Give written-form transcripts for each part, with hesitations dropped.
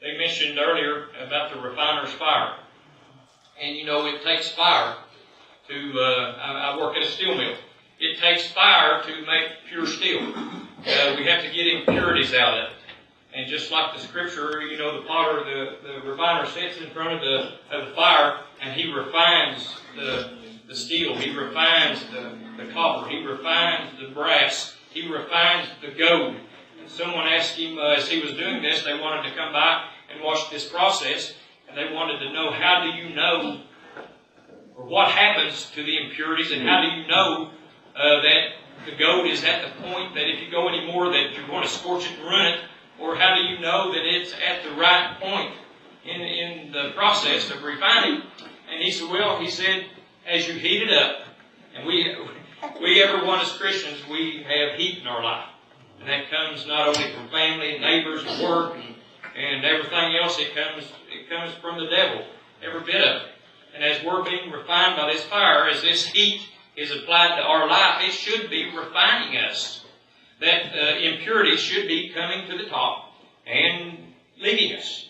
They mentioned earlier about the refiner's fire. And you know, it takes fire to, I work at a steel mill. It takes fire to make pure steel. We have to get impurities out of it. And just like the scripture, you know, the potter, the refiner sits in front of the fire and he refines the steel. He refines the copper. He refines the brass. He refines the gold. And someone asked him as he was doing this, they wanted to come by and watch this process, and they wanted to know, how do you know, or what happens to the impurities, and how do you know that the gold is at the point that if you go any more that you're going to scorch it and ruin it, or how do you know that it's at the right point in the process of refining? And he said, well, he said, as you heat it up, and we every one as Christians, we have heat in our life. And that comes not only from family and neighbors and work and everything else, it comes from the devil, every bit of it. And as we're being refined by this fire, as this heat is applied to our life, it should be refining us. That impurity should be coming to the top and leaving us.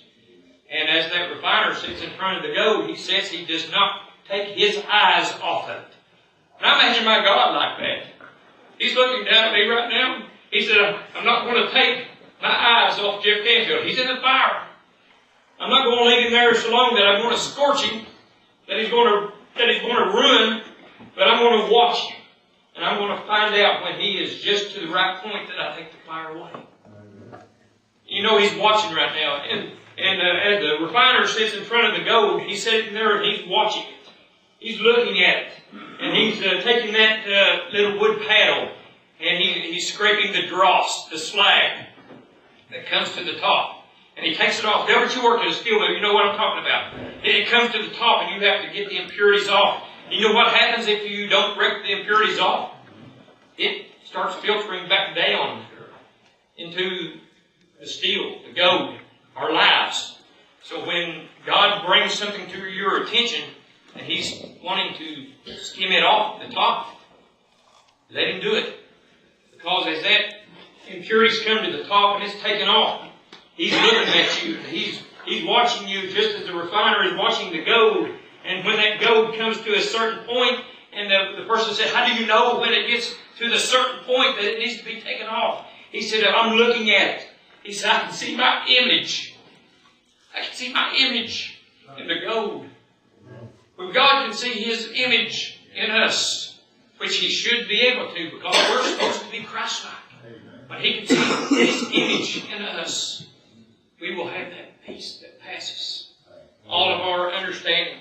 And as that refiner sits in front of the gold, he says he does not take his eyes off of it. And I imagine my God like that. He's looking down at me right now. He said, I'm not going to take my eyes off Jeff Canfield. He's in the fire. I'm not going to leave him there so long that I'm going to scorch him, that he's going to ruin, but I'm going to watch him. And I'm going to find out when he is just to the right point that I take the fire away. You know, he's watching right now. And as the refiner sits in front of the gold, he's sitting there and he's watching it. He's looking at it. And he's taking that little wood paddle and he's scraping the dross, the slag that comes to the top. And he takes it off. Whenever you work at a steel mill, you know what I'm talking about. And it comes to the top and you have to get the impurities off. You know what happens if you don't break the impurities off? It starts filtering back down into the steel, the gold, our lives. So when God brings something to your attention and He's wanting to skim it off the top, let Him do it. Because as that impurities come to the top and it's taken off, He's looking at you and He's watching you just as the refiner is watching the gold. And when that gold comes to a certain point, and the person said, how do you know when it gets to the certain point that it needs to be taken off? He said, I'm looking at it. He said, I can see my image. I can see my image in the gold. When God can see His image in us, which He should be able to, because we're supposed to be Christ-like. When He can see His image in us, we will have that peace that passes all of our understanding.